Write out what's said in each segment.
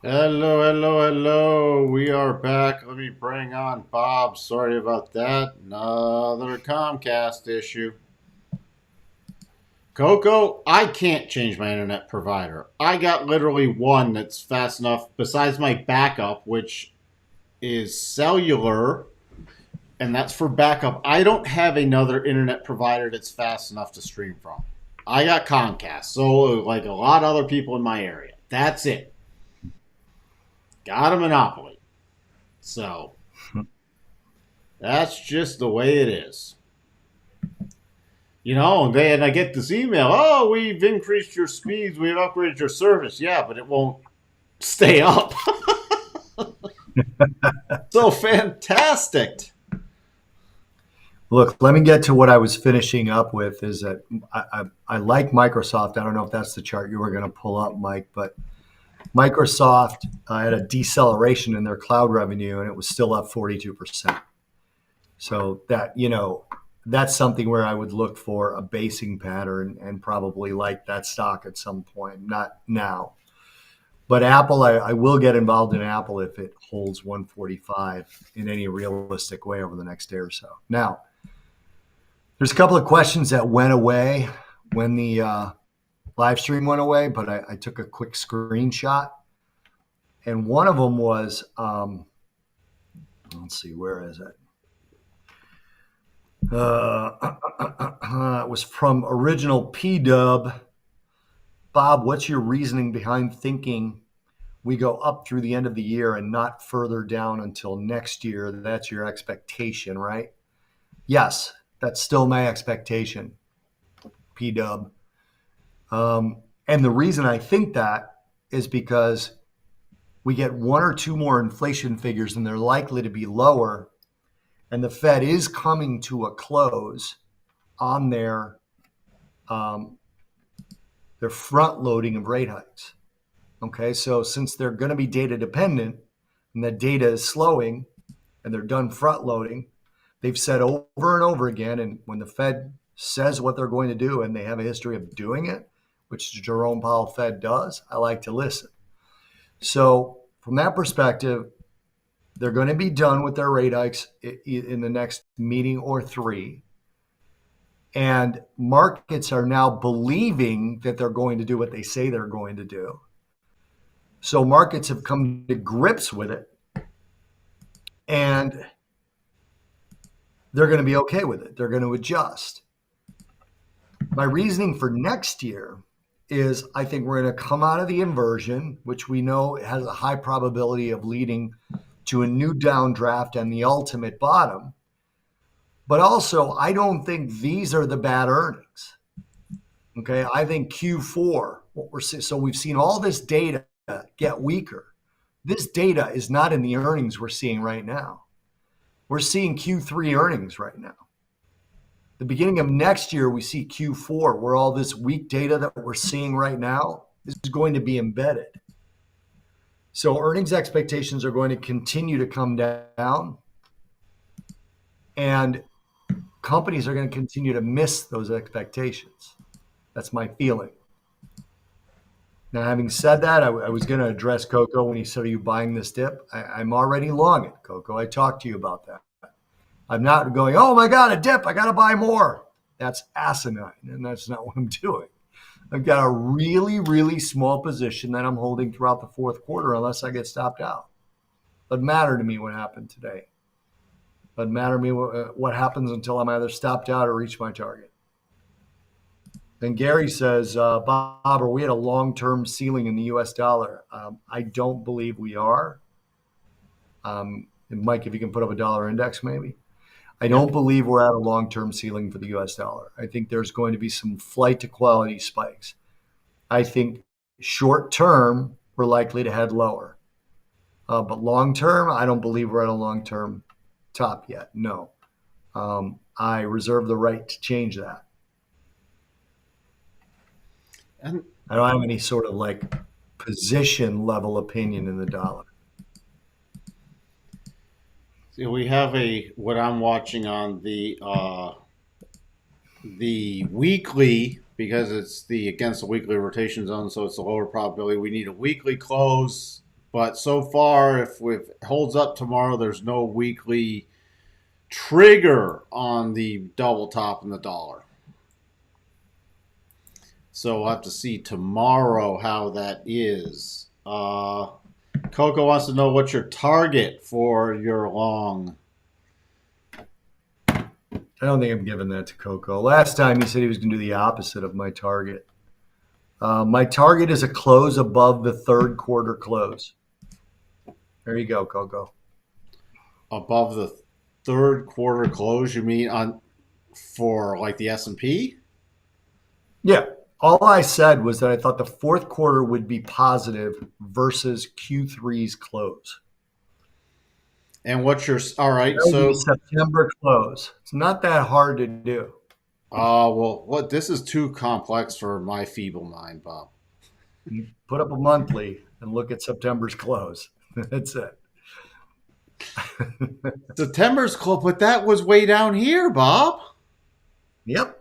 Hello, hello, hello. We are back. Let me bring on Bob. Sorry about that. Another Comcast issue. Coco, I can't change my internet provider. I got literally one that's fast enough, besides my backup, which is cellular, and that's for backup. I don't have another internet provider that's fast enough to stream from. I got Comcast, so like a lot of other people in my area. That's it. Got a monopoly. So that's just the way it is. And I get this email. Oh, we've increased your speeds. We've upgraded your service. Yeah, but it won't stay up. So fantastic. Look, let me get to what I was finishing up with is that I like Microsoft. I don't know if that's the chart you were going to pull up, Mike, but Microsoft had a deceleration in their cloud revenue and it was still up 42%. So that's something where I would look for a basing pattern and probably like that stock at some point, not now. But Apple, I will get involved in Apple if it holds 145 in any realistic way over the next day or so. Now, there's a couple of questions that went away when the live stream went away, but I took a quick screenshot. And one of them was, let's see, where is it? It was from original P-Dub. Bob, what's your reasoning behind thinking we go up through the end of the year and not further down until next year? That's your expectation, right? Yes, that's still my expectation, P-Dub. And the reason I think that is because we get one or two more inflation figures and they're likely to be lower. And the Fed is coming to a close on their front loading of rate hikes. Okay, so since they're going to be data dependent and the data is slowing and they're done front loading, they've said over and over again. And when the Fed says what they're going to do and they have a history of doing it, which Jerome Powell Fed does, I like to listen. So from that perspective, they're going to be done with their rate hikes in the next meeting or three. And markets are now believing that they're going to do what they say they're going to do. So markets have come to grips with it. And they're going to be okay with it. They're going to adjust. My reasoning for next year is I think we're going to come out of the inversion, which we know has a high probability of leading to a new downdraft and the ultimate bottom. But also, I don't think these are the bad earnings. Okay, I think Q4, what we're seeing, so we've seen all this data get weaker. This data is not in the earnings we're seeing right now. We're seeing Q3 earnings right now. The beginning of next year, we see Q4, where all this weak data that we're seeing right now is going to be embedded. So earnings expectations are going to continue to come down, and companies are going to continue to miss those expectations. That's my feeling. Now, having said that, I was going to address Coco when he said, are you buying this dip? I'm already long it, Coco. I talked to you about that. I'm not going, oh my God, a dip, I got to buy more. That's asinine, and that's not what I'm doing. I've got a really, really small position that I'm holding throughout the fourth quarter unless I get stopped out. Doesn't matter to me what happened today. Doesn't matter to me what happens until I'm either stopped out or reach my target. And Gary says, Bob, are we at a long-term ceiling in the U.S. dollar? I don't believe we are. And Mike, if you can put up a dollar index, maybe. I don't believe we're at a long-term ceiling for the U.S. dollar. I think there's going to be some flight to quality spikes. I think short-term, we're likely to head lower. But long-term, I don't believe we're at a long-term top yet. No. I reserve the right to change that. And I don't have any sort of like position level opinion in the dollar. we have what I'm watching on the weekly, because it's the against the weekly rotation zone, so it's a lower probability. We need a weekly close But so far, if it holds up tomorrow, there's no weekly trigger on the double top and the dollar. So we'll have to see tomorrow how that is. Coco wants to know what's your target for your long. I don't think I'm giving that to Coco. Last time he said he was going to do the opposite of my target. My target is a close above the third quarter close. There you go, Coco. Above the third quarter close, you mean on for like the S&P? Yeah. All I said was that I thought the fourth quarter would be positive versus Q3's close. And what's your all right? That would be So, September close. It's not that hard to do. well, what this is too complex for my feeble mind, Bob. You put up a monthly and look at September's close. That's it. September's close, but that was way down here, Bob. Yep.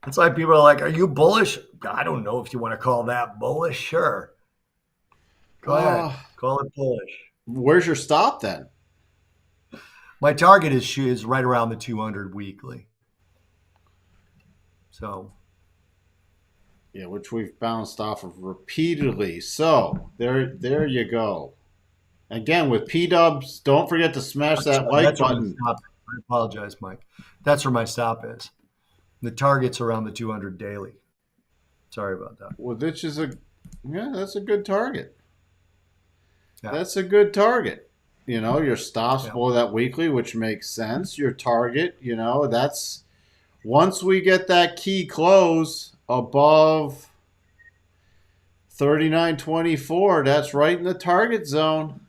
That's why people are like, are you bullish? I don't know if you want to call that bullish. Sure. Go ahead. Call it bullish. Where's your stop then? My target is right around the 200 weekly. So. Yeah, which we've bounced off of repeatedly. So there you go. Again, with P-dubs, don't forget to smash that like button. I apologize, Mike. That's where my stop is. The target's around the 200 daily. Sorry about that. Well, that's a good target. Yeah. That's a good target. Your stop's below that weekly, which makes sense. Your target, that's once we get that key close above 39.24, that's right in the target zone.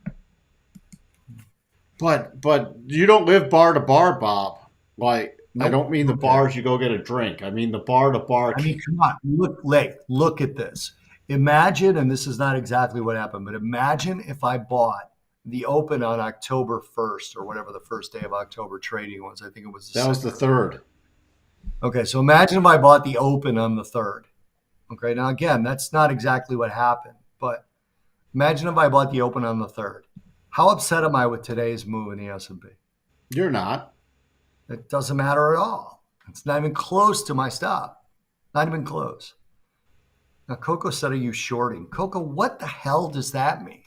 But you don't live bar to bar, Bob. Like, nope. I don't mean the bars you go get a drink. I mean the bar to bar. I mean, come on. Look at this. Imagine, and this is not exactly what happened, but imagine if I bought the open on October 1st or whatever the first day of October trading was. I think it was that was the 3rd. Okay, so imagine if I bought the open on the 3rd. Okay, now again, that's not exactly what happened, but imagine if I bought the open on the 3rd. How upset am I with today's move in the S&P? You're not. It doesn't matter at all. It's not even close to my stop. Not even close. Now, Coco said, are you shorting? Coco, what the hell does that mean?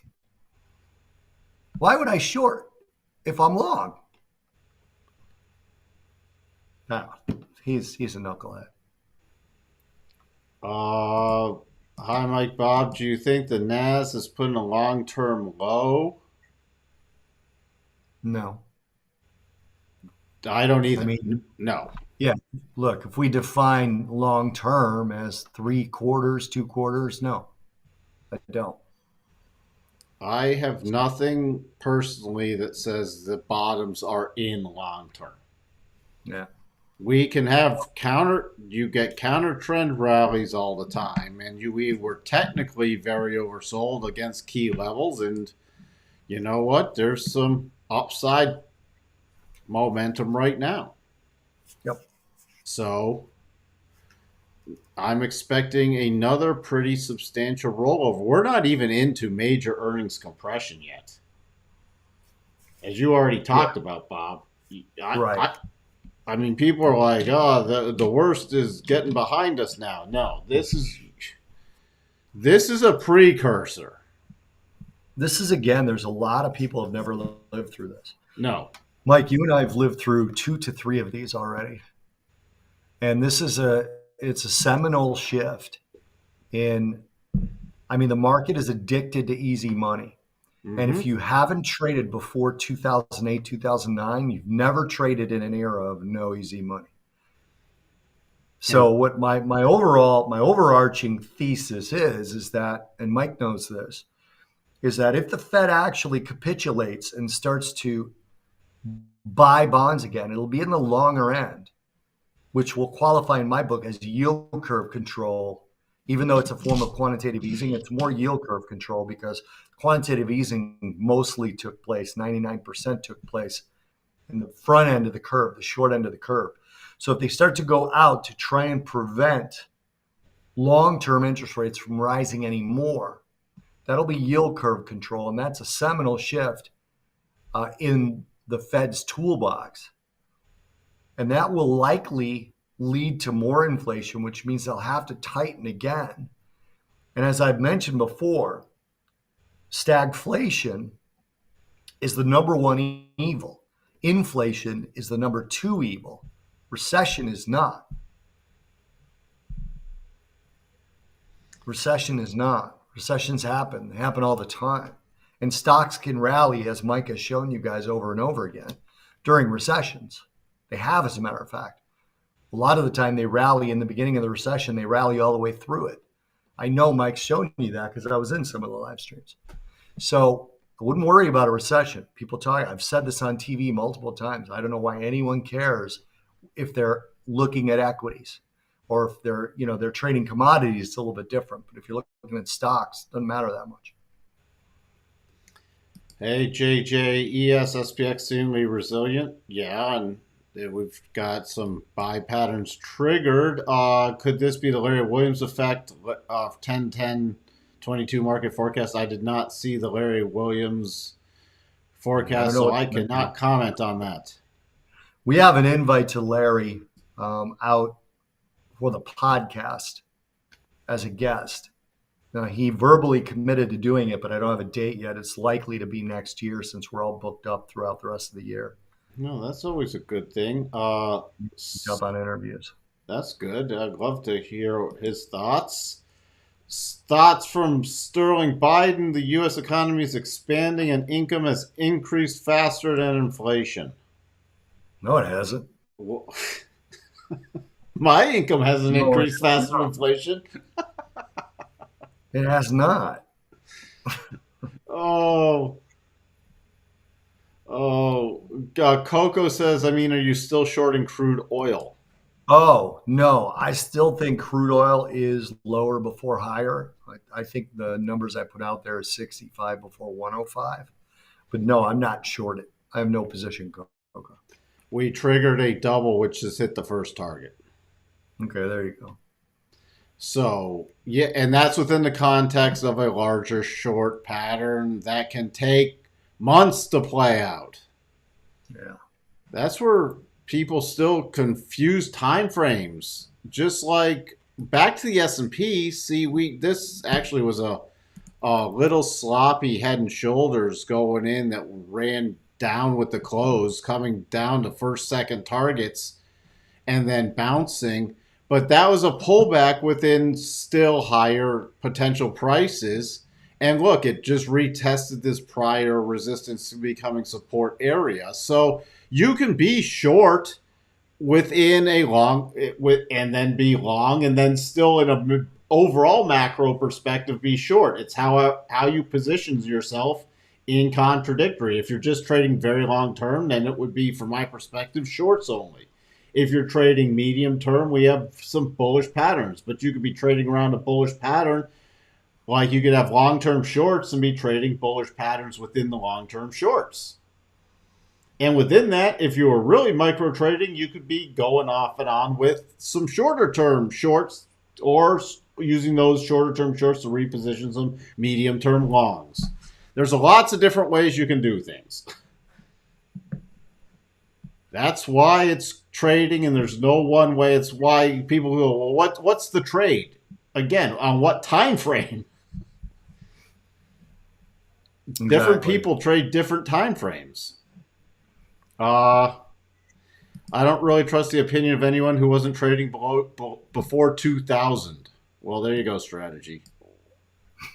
Why would I short if I'm long? No, he's a knucklehead. Hi, Mike Bob. Do you think the NAS is putting a long-term low? No. I don't either. I mean, no. Yeah. Look, if we define long-term as 3 quarters, 2 quarters, no, I don't. I have nothing personally that says the bottoms are in long-term. Yeah. We can have you get counter trend rallies all the time, and we were technically very oversold against key levels, and you know what? There's some upside momentum right now. Yep. So I'm expecting another pretty substantial rollover. We're not even into major earnings compression yet. As you already talked about, Bob. Right. I mean, people are like, oh, the worst is getting behind us now. No, this is a precursor. This is, again, there's a lot of people have never lived through this. No. Mike, you and I have lived through 2 to 3 of these already. And this is it's a seminal shift the market is addicted to easy money. Mm-hmm. And if you haven't traded before 2008, 2009, you've never traded in an era of no easy money. So what my overarching thesis is that, and Mike knows this, is that if the Fed actually capitulates and starts to buy bonds again, it'll be in the longer end, which will qualify in my book as yield curve control. Even though it's a form of quantitative easing, it's more yield curve control because quantitative easing mostly took place, 99% took place in the front end of the curve, the short end of the curve. So if they start to go out to try and prevent long-term interest rates from rising anymore, That'll be yield curve control, and that's a seminal shift in the Fed's toolbox. And that will likely lead to more inflation, which means they'll have to tighten again. And as I've mentioned before, stagflation is the number one evil. Inflation is the number two evil. Recession is not. Recession is not. Recessions happen. They happen all the time. And stocks can rally, as Mike has shown you guys over and over again, during recessions. They have, as a matter of fact. A lot of the time they rally in the beginning of the recession. They rally all the way through it. I know Mike's shown you that because I was in some of the live streams. So I wouldn't worry about a recession. People talk, I've said this on TV multiple times. I don't know why anyone cares if they're looking at equities or if they're trading commodities. It's a little bit different. But if you're looking at stocks, it doesn't matter that much. Hey, JJ, ES, SPX seemingly resilient. Yeah, and we've got some buy patterns triggered. Could this be the Larry Williams effect of 10-10-22 market forecast? I did not see the Larry Williams forecast, so I cannot comment on that. We have an invite to Larry out for the podcast as a guest. Now, he verbally committed to doing it, but I don't have a date yet. It's likely to be next year since we're all booked up throughout the rest of the year. No, that's always a good thing. Up on interviews. That's good. I'd love to hear his thoughts. Thoughts from Sterling Biden. The U.S. economy is expanding and income has increased faster than inflation. No, it hasn't. Well, my income hasn't increased faster than inflation. It has not. Coco says, are you still shorting crude oil? Oh, no. I still think crude oil is lower before higher. I think the numbers I put out there is 65 before 105. But no, I'm not short it. I have no position, Coco. We triggered a double, which has hit the first target. Okay, there you go. So, yeah, and that's within the context of a larger short pattern that can take months to play out. Yeah. That's where people still confuse time frames. Just like back to the S&P, this actually was a little sloppy head and shoulders going in that ran down with the close, coming down to first, second targets, and then bouncing. But that was a pullback within still higher potential prices. And look, it just retested this prior resistance to becoming support area. So you can be short within a long, and then be long, and then still in an overall macro perspective be short. It's how you position yourself in contradictory. If you're just trading very long term, then it would be, from my perspective, shorts only. If you're trading medium term, we have some bullish patterns, but you could be trading around a bullish pattern. Like you could have long-term shorts and be trading bullish patterns within the long-term shorts. And within that, if you were really micro trading, you could be going off and on with some shorter-term shorts or using those shorter-term shorts to reposition some medium-term longs. There's lots of different ways you can do things. That's why it's trading, and there's no one way. It's why people go, well, what's the trade? Again, on what time frame? Exactly. Different people trade different time frames. I don't really trust the opinion of anyone who wasn't trading before 2000. Well, there you go, strategy.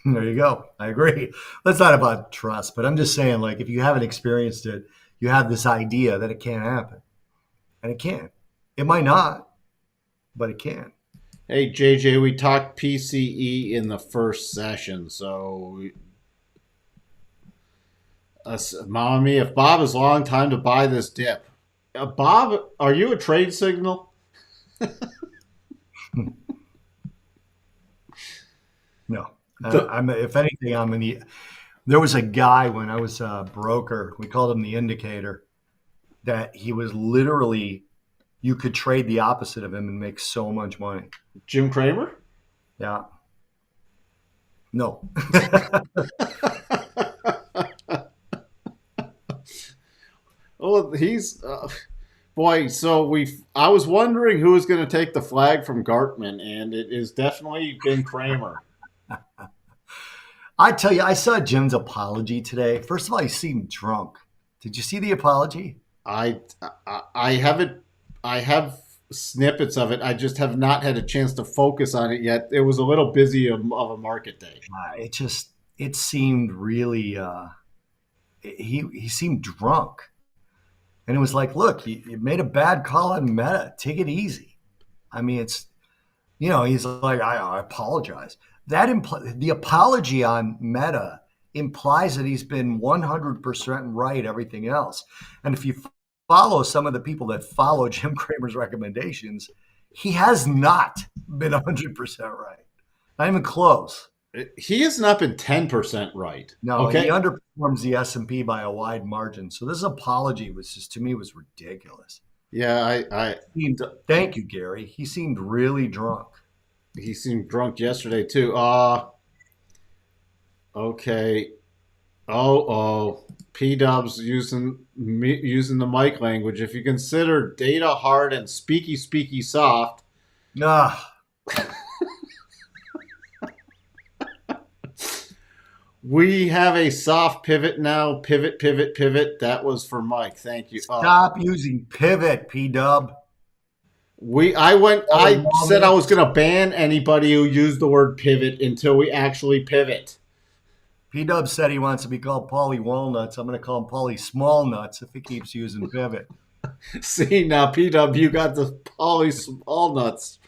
There you go. I agree. That's not about trust, but I'm just saying, like, if you haven't experienced it, you have this idea that it can't happen. And it can. It might not, but it can. Hey, JJ, we talked PCE in the first session, so Mama Mia, if Bob is long, time to buy this dip. Bob, are you a trade signal? No. If anything, I'm in the... There was a guy when I was a broker, we called him the indicator, that he was literally, you could trade the opposite of him and make so much money. Jim Cramer? Yeah. No. Well, he's boy. So I was wondering who was going to take the flag from Gartman, and it has definitely been Kramer. I tell you, I saw Jim's apology today. First of all, he seemed drunk. Did you see the apology? I I haven't. I have snippets of it. I just have not had a chance to focus on it yet. It was a little busy of a market day. It seemed really he seemed drunk. And it was like, look, you made a bad call on Meta. Take it easy. I mean, it's he's like, I apologize. The apology on Meta implies that he's been 100% right, everything else. And if you follow some of the people that follow Jim Cramer's recommendations, he has not been 100% right. Not even close. He has not been 10% right. No, he Okay. underperforms the S&P by a wide margin. So this apology was just, to me, was ridiculous. Yeah, Thank you, Gary. He seemed really drunk. he seemed drunk yesterday too. Okay. Oh. P Dubs using the mic language. If you consider data hard and speaky soft, Ah, we have a soft pivot now. Pivot. That was for Mike. Thank you. stop using pivot, P Dub. I said I was gonna ban anybody who used the word pivot until we actually pivot. P Dub said he wants to be called Paulie Walnuts. I'm going to call him Paulie Small Nuts if he keeps using pivot. See now, PW, you got the poly walnuts.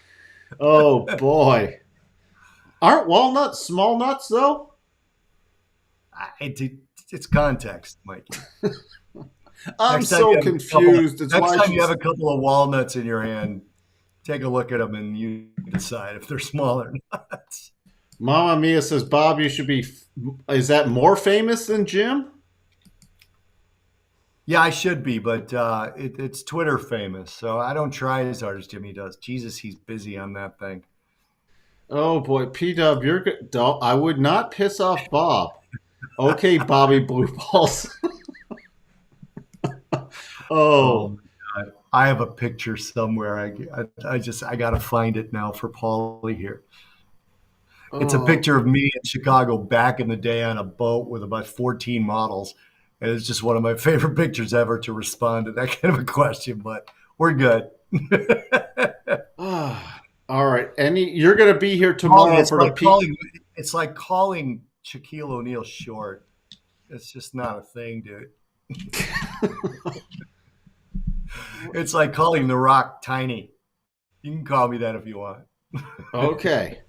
Oh boy. Aren't walnuts small nuts though? It's context, Mikey. I'm so confused. Next time you have a couple of walnuts in your hand, take a look at them and you decide if they're small or not. Mama Mia says, Bob, you should be. Is that more famous than Jim? Yeah, I should be, but it's Twitter famous, so I don't try as hard as Jimmy does. Jesus, he's busy on that thing. Oh boy, P Dub, you're good. I would not piss off Bob. Okay, Bobby Blue Balls. Oh Oh, my God. I have a picture somewhere. I got to find it now for Paulie here. It's a oh, picture of me in Chicago back in the day on a boat with about 14 models. And it's just one of my favorite pictures ever to respond to that kind of a question, but we're good. ah. All right. You're gonna be here Paulie, tomorrow for the P. it's like calling Shaquille O'Neal short. It's just not a thing, dude. It's like calling The Rock tiny. You can call me that if you want. Okay.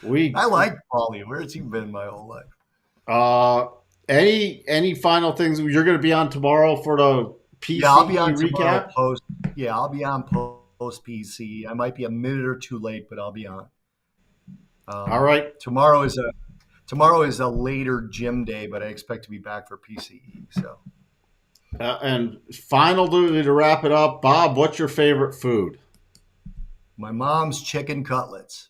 We I like Paulie. Where's he been my whole life? uh any final things you're going to be on tomorrow for the Yeah, I'll be PCE on tomorrow recap? post. Yeah, I'll be on post PC. I might be a minute or two late, but I'll be on. All Um, right. tomorrow is a tomorrow is a later gym day, but I expect to be back for PCE. So And finally to wrap it up, Bob, what's your favorite food? my mom's chicken cutlets,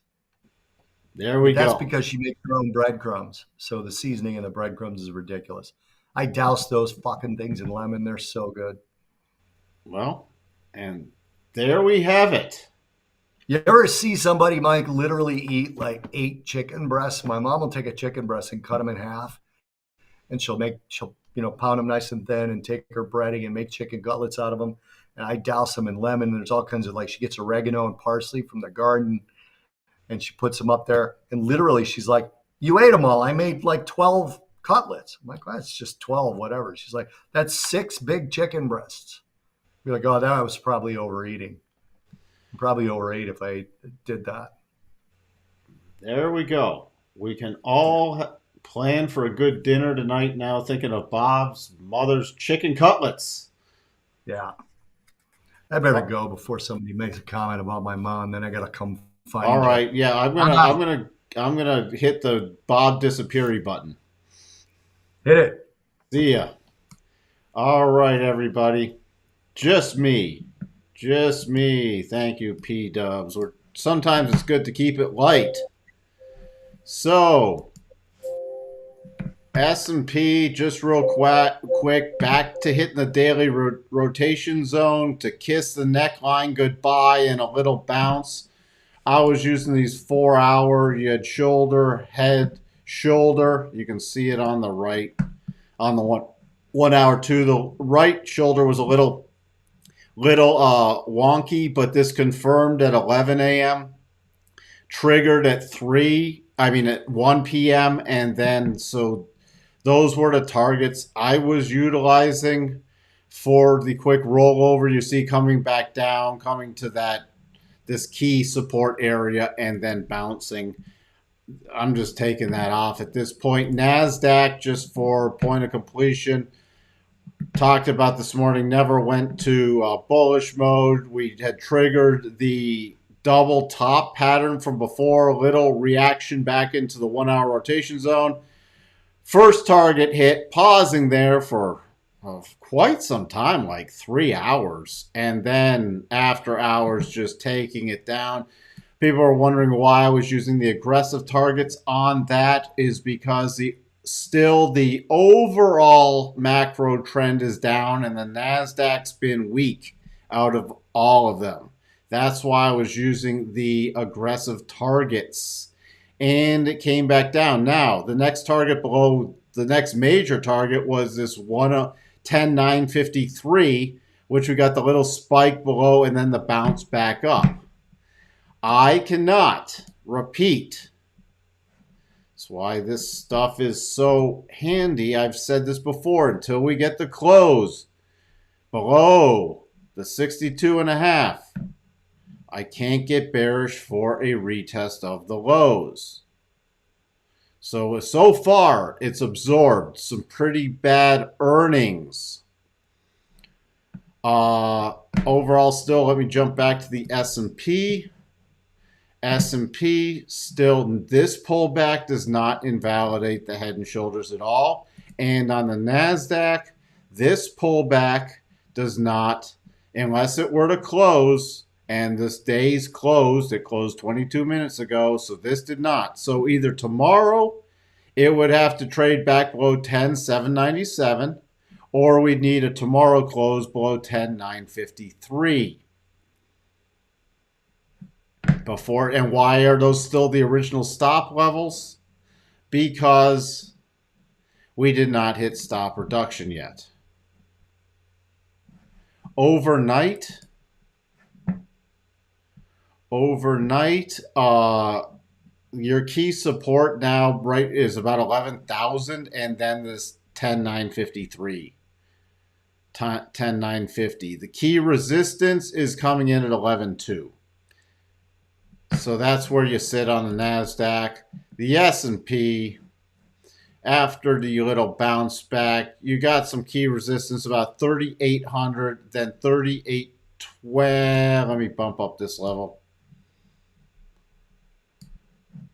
There we but that's go. because she makes her own breadcrumbs. So the seasoning in the breadcrumbs is ridiculous. I douse those fucking things in lemon. They're so good. Well, and there we have it. You ever see somebody, Mike, literally eat like 8 chicken breasts? My mom will take a chicken breast and cut them in half, and she'll pound them nice and thin and take her breading and make chicken cutlets out of them. And I douse them in lemon. And there's all kinds of, like, she gets oregano and parsley from the garden and she puts them up there. And literally, she's like, "You ate them all. I made like 12 cutlets." I'm like, "Well, it's just 12, whatever." She's like, "That's 6 big chicken breasts." You're like, "Oh, that was probably overeating. Probably overate if I did that." There we go. We can Yeah. all plan for a good dinner tonight now, thinking of Bob's mother's chicken cutlets. Yeah. I better go before somebody makes a comment about my mom. Then I got to come All find you. right. Yeah, I'm out. I'm gonna hit the Bob disappeary button. Hit it. See ya. All right, everybody. Just me. Just me. Thank you, P Dubs. Or sometimes it's good to keep it light. So S&P, just real quick, back to hitting the daily rotation zone to kiss the neckline goodbye and a little bounce. I was using these 4 hour. You had shoulder, head, shoulder. You can see it on the right, on the 1 hour too. The right shoulder was a little wonky, but this confirmed at 11 a.m. Triggered at at 1 p.m. and then so those were the targets I was utilizing for the quick rollover. You see coming back down, coming to this key support area and then bouncing. I'm just taking that off at this point. NASDAQ, just for point of completion, talked about this morning, never went to bullish mode. We had triggered the double top pattern from before, a little reaction back into the 1 hour rotation zone. First target hit, pausing there for quite some time, like 3 hours. And then after hours, just taking it down. People are wondering why I was using the aggressive targets on that is because still the overall macro trend is down and the NASDAQ's been weak out of all of them. That's why I was using the aggressive targets. And it came back down. Now, the next target below, the next major target was this 10,953, which we got the little spike below and then the bounce back up. I cannot repeat. That's why this stuff is so handy. I've said this before, until we get the close below the 62.5. I can't get bearish for a retest of the lows. So far, it's absorbed some pretty bad earnings. Overall, still, let me jump back to the S&P. S&P, still, this pullback does not invalidate the head and shoulders at all. And on the NASDAQ, this pullback does not, unless it were to close, and this day's closed. It closed 22 minutes ago, so this did not. So either tomorrow it would have to trade back below 10,797, or we'd need a tomorrow close below 10,953. And why are those still the original stop levels? Because we did not hit stop reduction yet. Overnight, your key support now is about 11,000, and then this 10,953, 10,950. The key resistance is coming in at 11,2. So that's where you sit on the NASDAQ. The S&P, after the little bounce back, you got some key resistance about 3,800, then 3,812. Let me bump up this level.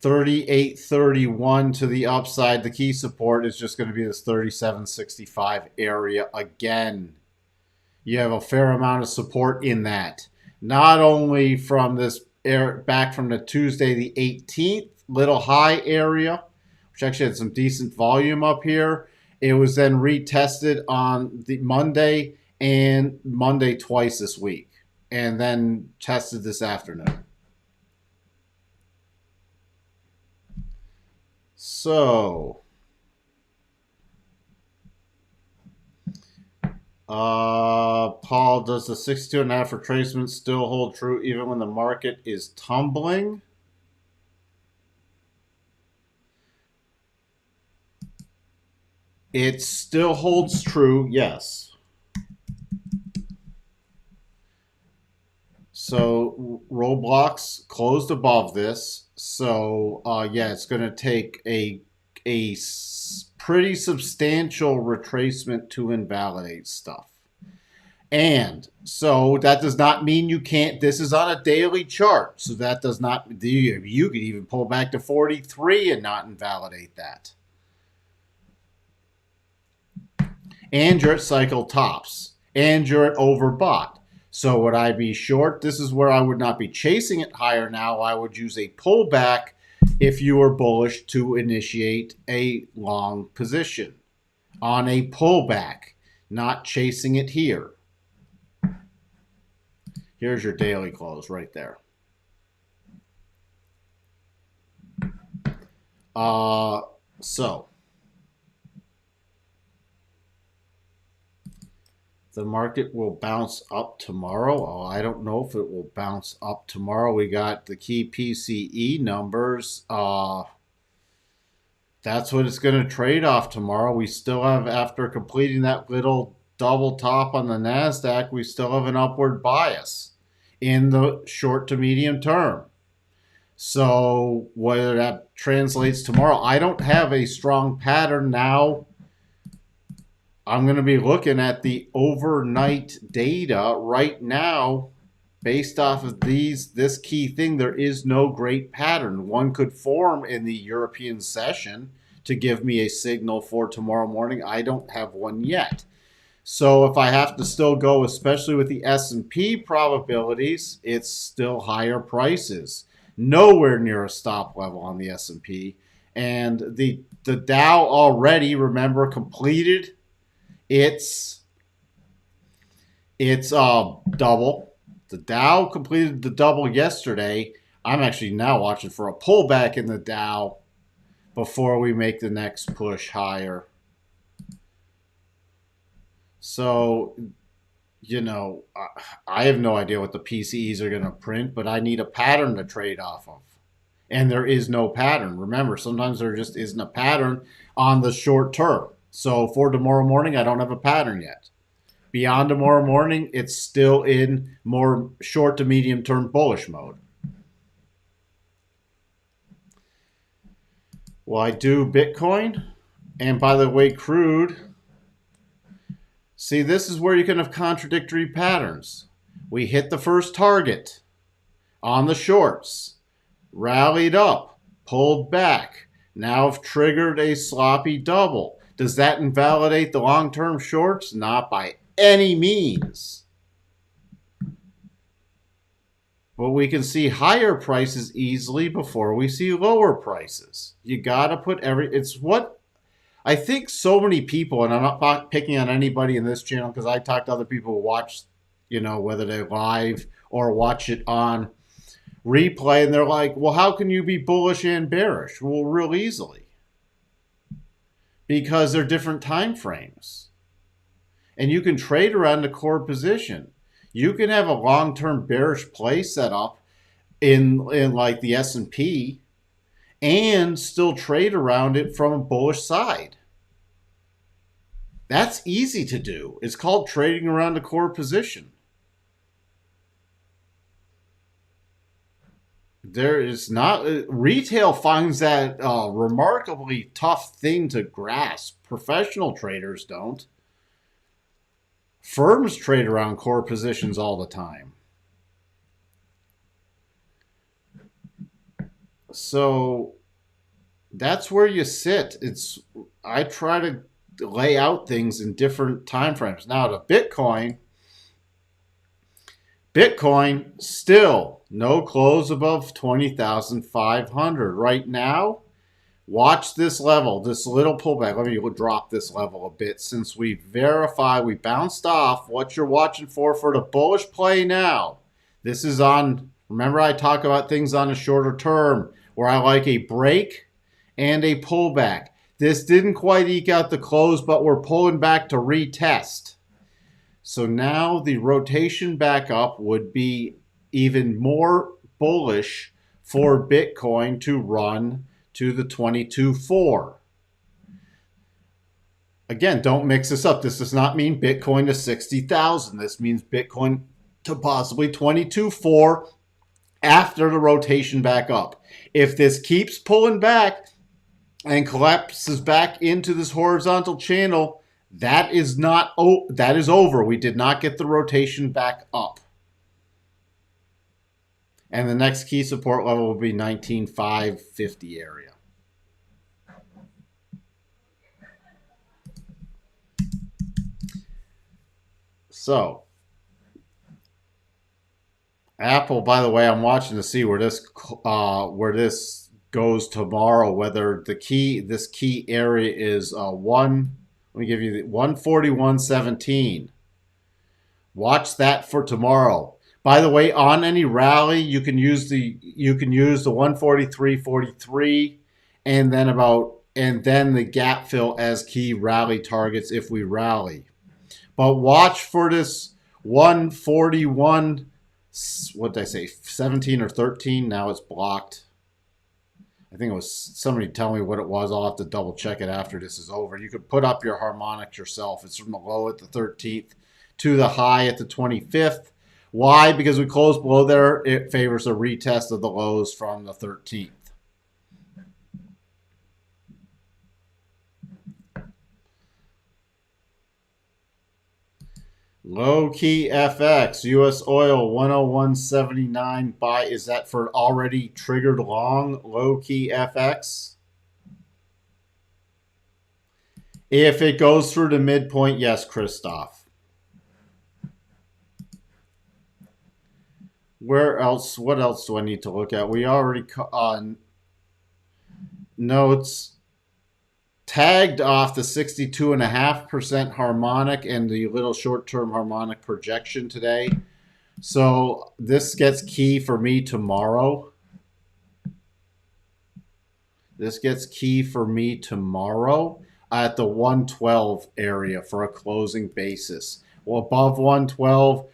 38.31 to the upside. The key support is just going to be this 37.65 area again. You have a fair amount of support in that. Not only from this back from the Tuesday the 18th little high area, which actually had some decent volume up here. It was then retested on the Monday and Monday twice this week, and then tested this afternoon. So, Paul, does the 62.5 retracement still hold true even when the market is tumbling? It still holds true, yes. So roadblocks closed above this. So yeah, it's going to take a pretty substantial retracement to invalidate stuff. And so that does not mean you can't. This is on a daily chart, so that does not. You could even pull back to 43 and not invalidate that. And you're at cycle tops, and you're at overbought. So would I be short? This is where I would not be chasing it higher now. I would use a pullback if you are bullish to initiate a long position on a pullback, not chasing it here. Here's your daily close right there. So the market will bounce up tomorrow. Oh, I don't know if it will bounce up tomorrow. We got the key PCE numbers. That's what it's going to trade off tomorrow. We still have, after completing that little double top on the NASDAQ, we still have an upward bias in the short to medium term. So whether that translates tomorrow, I don't have a strong pattern now. I'm going to be looking at the overnight data right now. Based off of this key thing, there is no great pattern. One could form in the European session to give me a signal for tomorrow morning. I don't have one yet. So if I have to still go, especially with the S&P probabilities, it's still higher prices. Nowhere near a stop level on the S&P. And the Dow already, remember, completed its double. The Dow completed the double yesterday. I'm actually now watching for a pullback in the Dow before we make the next push higher. So, I have no idea what the PCEs are going to print, but I need a pattern to trade off of. And there is no pattern. Remember, sometimes there just isn't a pattern on the short term. So for tomorrow morning, I don't have a pattern yet. Beyond tomorrow morning, it's still in more short to medium term bullish mode. Well, I do Bitcoin. And by the way, crude. See, this is where you can have contradictory patterns. We hit the first target on the shorts, rallied up, pulled back. Now have triggered a sloppy double. Does that invalidate the long-term shorts? Not by any means. But we can see higher prices easily before we see lower prices. You got to put it's what I think so many people, and I'm not picking on anybody in this channel because I talk to other people who watch, whether they're live or watch it on replay, and they're like, well, how can you be bullish and bearish? Well, real easily. Because they're different time frames. And you can trade around the core position. You can have a long-term bearish play set up in like the S&P and still trade around it from a bullish side. That's easy to do. It's called trading around the core position. There is not retail finds that remarkably tough thing to grasp. Professional traders don't. Firms trade around core positions all the time. So that's where you sit. I try to lay out things in different time frames. Now to Bitcoin still no close above 20,500 right now. Watch this level, this little pullback. Let me drop this level a bit since we bounced off. What you're watching for the bullish play now. This is on, remember I talk about things on a shorter term where I like a break and a pullback. This didn't quite eke out the close, but we're pulling back to retest. So now the rotation back up would be even more bullish for Bitcoin to run to the 22.4. Again, don't mix this up. This does not mean Bitcoin to 60,000. This means Bitcoin to possibly 22.4 after the rotation back up. If this keeps pulling back and collapses back into this horizontal channel, that is over. We did not get the rotation back up. And the next key support level will be 19,550 area. So, Apple, by the way, I'm watching to see where this goes tomorrow. Whether this key area is one. Let me give you the 141.17. Watch that for tomorrow. By the way, on any rally, you can use the 143.43 and then the gap fill as key rally targets if we rally. But watch for this 141, what did I say, 17 or 13? Now it's blocked. I think it was somebody tell me what it was. I'll have to double check it after this is over. You could put up your harmonic yourself. It's from the low at the 13th to the high at the 25th. Why? Because we closed below there. It favors a retest of the lows from the 13th. Low key FX, US oil 101.79 buy. Is that for already triggered long? Low key FX. If it goes through the midpoint, yes, Christoph. Where else? What else do I need to look at? We already notes tagged off the 62.5% harmonic and the little short-term harmonic projection today. So this gets key for me tomorrow. This gets key for me tomorrow at the 112 area for a closing basis. Well, above 112,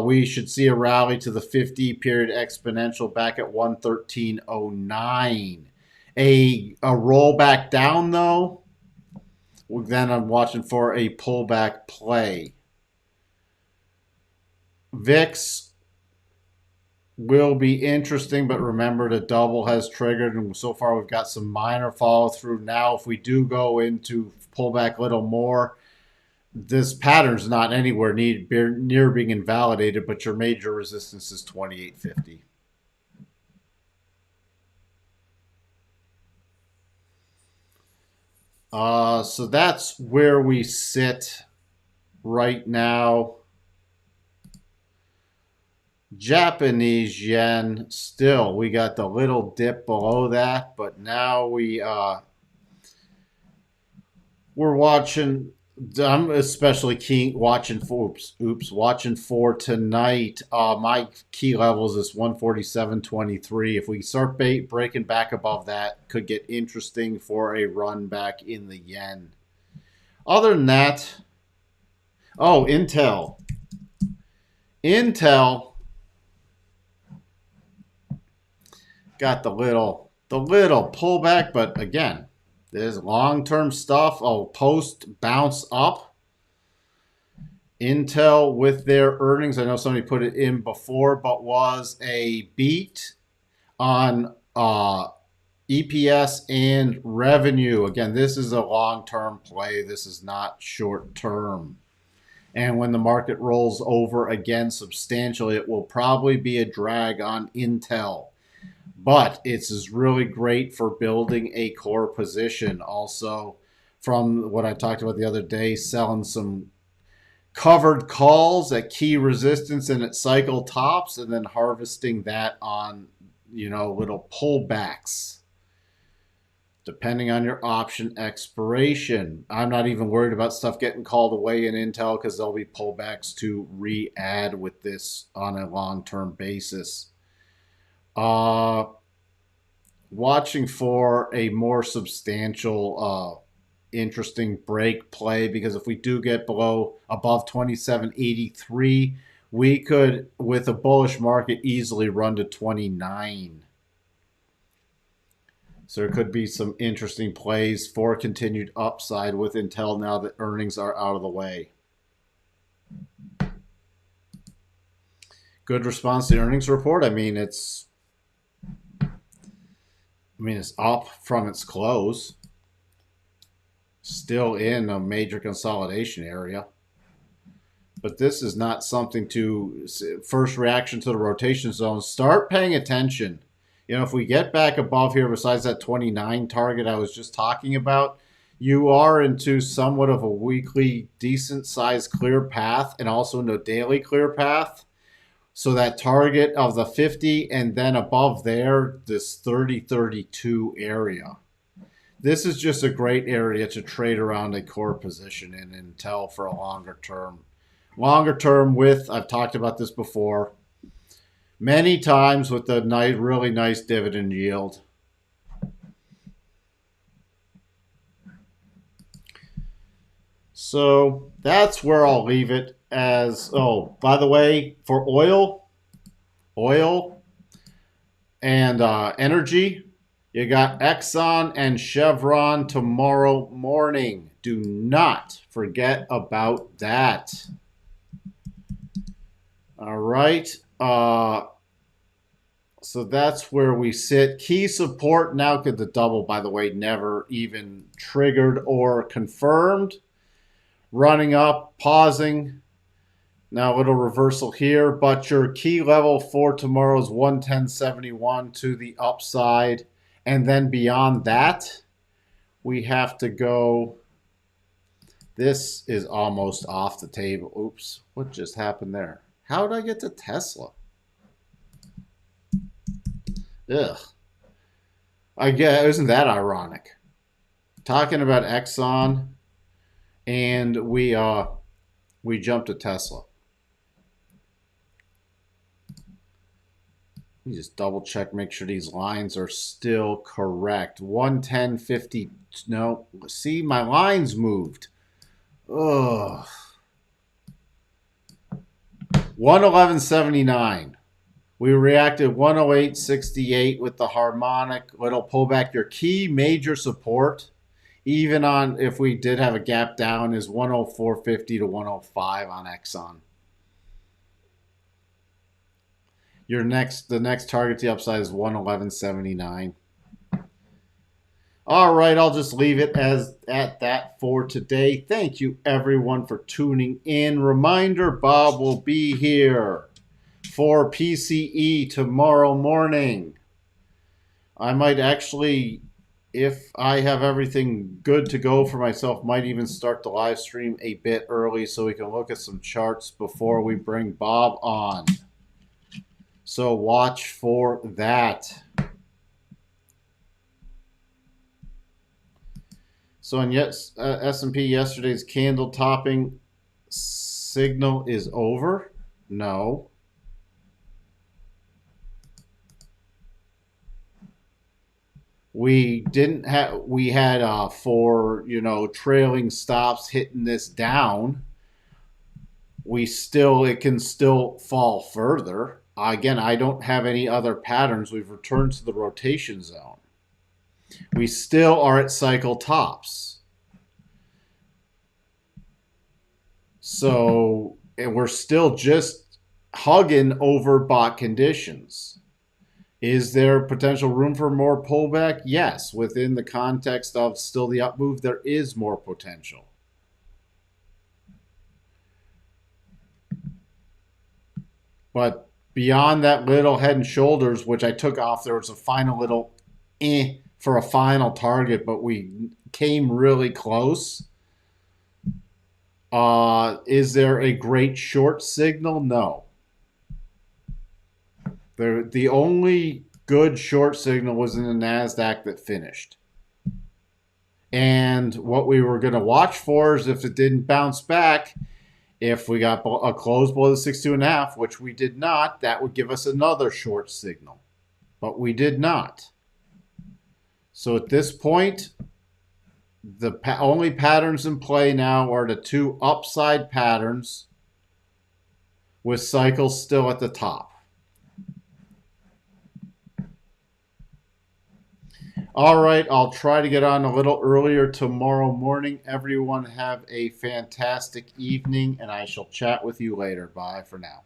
we should see a rally to the 50-period exponential back at 113.09. A rollback down, though, then I'm watching for a pullback play. VIX will be interesting, but remember the double has triggered, and so far we've got some minor follow through. Now, if we do go into pullback a little more, this pattern's not anywhere near being invalidated, but your major resistance is 28.50. So that's where we sit right now. Japanese yen, still, we got the little dip below that, but now we're watching. I'm especially keen watching for watching for tonight. My key levels is 147.23. If we start breaking back above that, could get interesting for a run back in the yen. Other than that, oh, Intel got the little pullback, but again, there's long-term stuff. Oh, post bounce up. Intel with their earnings, I know somebody put it in before, but was a beat on EPS and revenue. Again, this is a long-term play. This is not short-term. And when the market rolls over again substantially, it will probably be a drag on Intel. But it's really great for building a core position. Also, from what I talked about the other day, selling some covered calls at key resistance and at cycle tops, and then harvesting that on, little pullbacks, depending on your option expiration. I'm not even worried about stuff getting called away in Intel because there'll be pullbacks to re-add with this on a long-term basis. Watching for a more substantial, interesting break play, because if we do get above 27.83, we could, with a bullish market, easily run to 29. So there could be some interesting plays for continued upside with Intel now that earnings are out of the way. Good response to the earnings report. I mean, it's up from its close. Still in a major consolidation area. But this is not something to, first reaction to the rotation zone, start paying attention. If we get back above here, besides that 29 target I was just talking about, you are into somewhat of a weekly decent sized clear path and also in a daily clear path. So that target of the 50 and then above there, this 30-32 area. This is just a great area to trade around a core position in and tell for a longer term. Longer term with, I've talked about this before, many times with the nice, really nice dividend yield. So that's where I'll leave it as, oh, by the way, for oil and energy, you got Exxon and Chevron tomorrow morning. Do not forget about that. All right. So that's where we sit. Key support now could the double, by the way, never even triggered or confirmed. Running up, pausing. Now a little reversal here, but your key level for tomorrow is 110.71 to the upside. And then beyond that, we have to go. This is almost off the table. Oops, what just happened there? How did I get to Tesla? Ugh. I guess, isn't that ironic? Talking about Exxon, and we jumped to Tesla. Let me just double check, make sure these lines are still correct. 110.50. No, see, my lines moved. Ugh. 111.79. We reacted 108.68 with the harmonic little pullback. Your key major support, even on if we did have a gap down, is 104.50 to 105 on Exxon. The next target to the upside is 111.79. All right, I'll just leave it at that for today. Thank you everyone for tuning in. Reminder, Bob will be here for PCE tomorrow morning. I might actually, if I have everything good to go for myself, might even start the live stream a bit early so we can look at some charts before we bring Bob on. So watch for that. So on S&P, yesterday's candle topping signal is over. No. We didn't have. We had for trailing stops hitting this down. It can still fall further. Again, I don't have any other patterns. We've returned to the rotation zone. We still are at cycle tops. So we're still just hugging overbought conditions. Is there potential room for more pullback? Yes. Within the context of still the up move, there is more potential. But beyond that little head and shoulders, which I took off, there was a final little for a final target, but we came really close. Is there a great short signal? No. The only good short signal was in the NASDAQ that finished. And what we were going to watch for is if it didn't bounce back, if we got a close below the 62.5, which we did not, that would give us another short signal. But we did not. So at this point, the only patterns in play now are the two upside patterns with cycles still at the top. All right, I'll try to get on a little earlier tomorrow morning. Everyone have a fantastic evening, and I shall chat with you later. Bye for now.